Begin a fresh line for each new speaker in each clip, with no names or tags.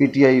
PTI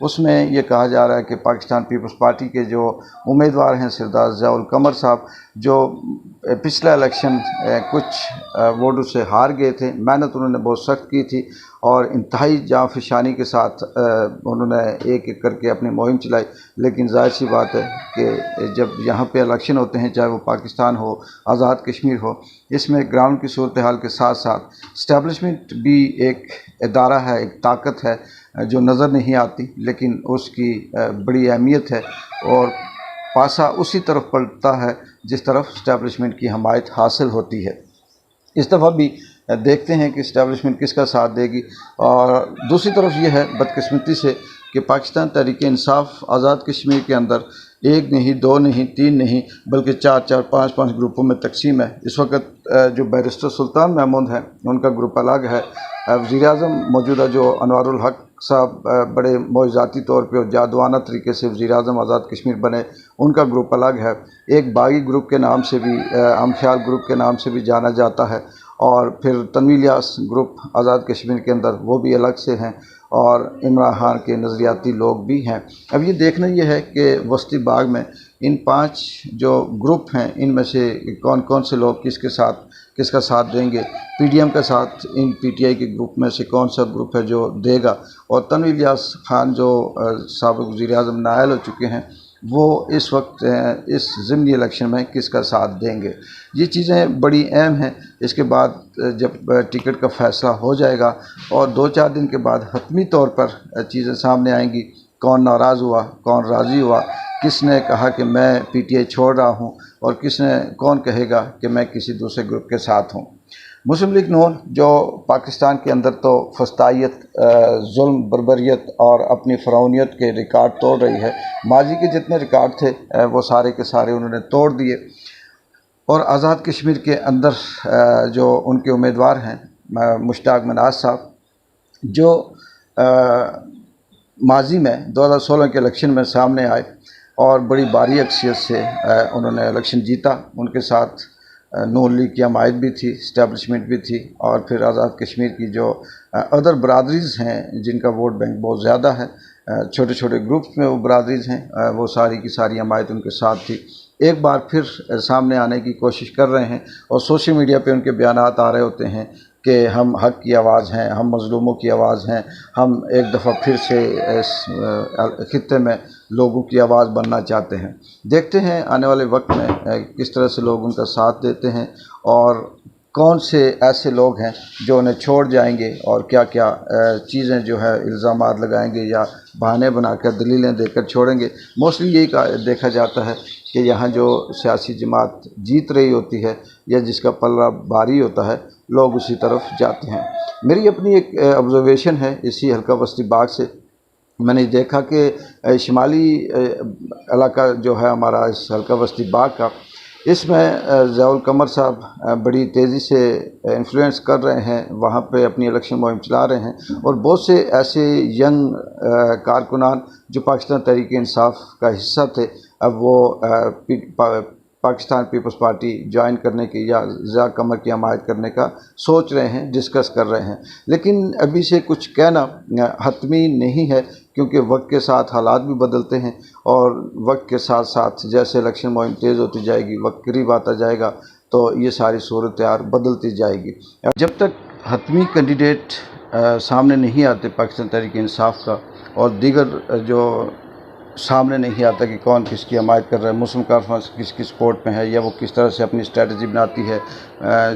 اس میں یہ کہا جا رہا ہے کہ پاکستان پیپلز پارٹی کے جو امیدوار ہیں سردار ضیاء القمر صاحب، جو پچھلا الیکشن کچھ ووٹوں سے ہار گئے تھے، محنت انہوں نے بہت سخت کی تھی اور انتہائی جاں فشانی کے ساتھ انہوں نے ایک ایک کر کے اپنی مہم چلائی، لیکن ظاہر سی بات ہے کہ جب یہاں پہ الیکشن ہوتے ہیں، چاہے وہ پاکستان ہو، آزاد کشمیر ہو، اس میں گراؤنڈ کی صورتحال کے ساتھ ساتھ اسٹیبلشمنٹ بھی ایک ادارہ ہے، ایک طاقت ہے جو نظر نہیں آتی، لیکن اس کی بڑی اہمیت ہے اور پاسا اسی طرف پلٹتا ہے جس طرف اسٹیبلشمنٹ کی حمایت حاصل ہوتی ہے۔ اس دفعہ بھی دیکھتے ہیں کہ اسٹیبلشمنٹ کس کا ساتھ دے گی، اور دوسری طرف یہ ہے بدقسمتی سے کہ پاکستان تحریک انصاف آزاد کشمیر کے اندر ایک نہیں، دو نہیں، تین نہیں، بلکہ چار چار، پانچ پانچ گروپوں میں تقسیم ہے۔ اس وقت جو بیرسٹر سلطان محمود ہیں ان کا گروپ الگ ہے، وزیر اعظم موجودہ جو انوار الحق صاحب بڑے معجزاتی طور پہ اور جادوانہ طریقے سے وزیر اعظم آزاد کشمیر بنے، ان کا گروپ الگ ہے۔ ایک باغی گروپ کے نام سے بھی، ہم خیال گروپ کے نام سے بھی جانا جاتا ہے، اور پھر تنویر الیاس گروپ آزاد کشمیر کے اندر وہ بھی الگ سے ہیں، اور عمران خان کے نظریاتی لوگ بھی ہیں۔ اب یہ دیکھنا یہ ہے کہ وسطی باغ میں ان 5 جو گروپ ہیں، ان میں سے کون کون سے لوگ کس کا ساتھ دیں گے۔ پی ڈی ایم کا ساتھ ان پی ٹی آئی کے گروپ میں سے کون سا گروپ ہے جو دے گا، اور تنویر الیاس خان جو سابق وزیر اعظم نائل ہو چکے ہیں، وہ اس وقت اس ضمنی الیکشن میں کس کا ساتھ دیں گے۔ یہ چیزیں بڑی اہم ہیں۔ اس کے بعد جب ٹکٹ کا فیصلہ ہو جائے گا اور 2-4 دن کے بعد حتمی طور پر چیزیں سامنے آئیں گی، کون ناراض ہوا، کون راضی ہوا، کس نے کہا کہ میں پی ٹی آئی چھوڑ رہا ہوں، اور کون کہے گا کہ میں کسی دوسرے گروپ کے ساتھ ہوں۔ مسلم لیگ نون جو پاکستان کے اندر تو فسطائیت، ظلم، بربریت اور اپنی فرعونیت کے ریکارڈ توڑ رہی ہے، ماضی کے جتنے ریکارڈ تھے وہ سارے کے سارے انہوں نے توڑ دیے، اور آزاد کشمیر کے اندر جو ان کے امیدوار ہیں مشتاق مناز صاحب، جو ماضی میں 2016 کے الیکشن میں سامنے آئے اور بڑی بھاری اکثریت سے انہوں نے الیکشن جیتا، ان کے ساتھ نون لیگ کی حمایت بھی تھی، اسٹیبلشمنٹ بھی تھی، اور پھر آزاد کشمیر کی جو ادر برادریز ہیں جن کا ووٹ بینک بہت زیادہ ہے، چھوٹے چھوٹے گروپس میں وہ برادریز ہیں، وہ ساری کی ساری حمایت ان کے ساتھ تھی۔ ایک بار پھر سامنے آنے کی کوشش کر رہے ہیں، اور سوشل میڈیا پہ ان کے بیانات آ رہے ہوتے ہیں کہ ہم حق کی آواز ہیں، ہم مظلوموں کی آواز ہیں، ہم ایک دفعہ پھر سے اس خطے میں لوگوں کی آواز بننا چاہتے ہیں۔ دیکھتے ہیں آنے والے وقت میں کس طرح سے لوگ ان کا ساتھ دیتے ہیں، اور کون سے ایسے لوگ ہیں جو انہیں چھوڑ جائیں گے، اور کیا کیا چیزیں جو ہے الزامات لگائیں گے یا بہانے بنا کر دلیلیں دے کر چھوڑیں گے۔ موسٹلی یہی دیکھا جاتا ہے کہ یہاں جو سیاسی جماعت جیت رہی ہوتی ہے یا جس کا پلہ بھاری ہوتا ہے، لوگ اسی طرف جاتے ہیں۔ میری اپنی ایک آبزرویشن ہے اسی حلقہ وسطی باغ سے، میں نے دیکھا کہ شمالی علاقہ جو ہے ہمارا اس حلقہ وسطی باغ کا، اس میں ضیاء القمر صاحب بڑی تیزی سے انفلوئنس کر رہے ہیں، وہاں پہ اپنی الیکشن مہم چلا رہے ہیں، اور بہت سے ایسے ینگ کارکنان جو پاکستان تحریک انصاف کا حصہ تھے، اب وہ پاکستان پیپلز پارٹی جوائن کرنے کی یا ضیاء القمر کی حمایت کرنے کا سوچ رہے ہیں، ڈسکس کر رہے ہیں، لیکن ابھی سے کچھ کہنا حتمی نہیں ہے، کیونکہ وقت کے ساتھ حالات بھی بدلتے ہیں، اور وقت کے ساتھ ساتھ جیسے الیکشن مہم تیز ہوتی جائے گی، وقت قریب آتا جائے گا، تو یہ ساری صورتحال بدلتی جائے گی۔ جب تک حتمی کینڈیڈیٹ سامنے نہیں آتے پاکستان تحریک انصاف کا، اور دیگر جو سامنے نہیں آتا کہ کون کس کی حمایت کر رہا ہے، مسلم کانفرنس کس کی سپورٹ میں ہے، یا وہ کس طرح سے اپنی اسٹریٹجی بناتی ہے،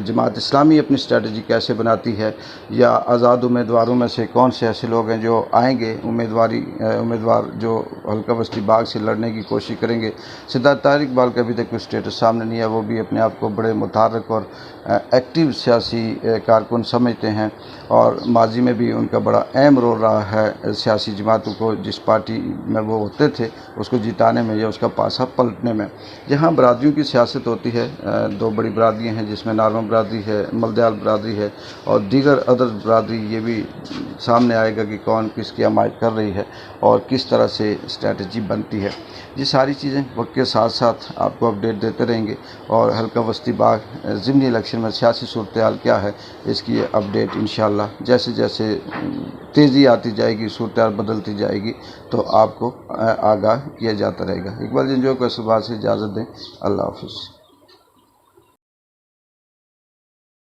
جماعت اسلامی اپنی اسٹریٹجی کیسے بناتی ہے، یا آزاد امیدواروں میں سے کون سے ایسے لوگ ہیں جو آئیں گے امیدوار جو حلقہ وسطی باغ سے لڑنے کی کوشش کریں گے۔ سردار طارق اقبال کا ابھی تک کوئی اسٹیٹس سامنے نہیں ہے، وہ بھی اپنے آپ کو بڑے متحرک اور ایکٹیو سیاسی کارکن سمجھتے ہیں، اور ماضی میں بھی ان کا بڑا اہم رول رہا ہے سیاسی جماعتوں کو جس پارٹی میں وہ ہوتے تھے اس کو جتانے میں یا اس کا پاسا پلٹنے میں۔ جہاں برادریوں کی سیاست ہوتی ہے، 2 بڑی برادریاں ہیں جس میں نارمل برادری ہے، ملدیال برادری ہے، اور دیگر ادر برادری، یہ بھی سامنے آئے گا کہ کون کس کی حمایت کر رہی ہے اور کس طرح سے اسٹریٹجی بنتی ہے۔ یہ ساری چیزیں وقت کے ساتھ ساتھ آپ کو اپڈیٹ دیتے رہیں گے، اور حلقہ وسطی باغ ضمنی الیکشن میں سیاسی صورتحال کیا ہے اس کی اپڈیٹ انشاءاللہ جیسے جیسے تیزی آتی جائے گی، صورتحال بدلتی جائے گی تو آپ کو آگاہ کیا جاتا رہے گا۔ اقبال جنجو کو اس بات سے اجازت دیں، اللہ حافظ۔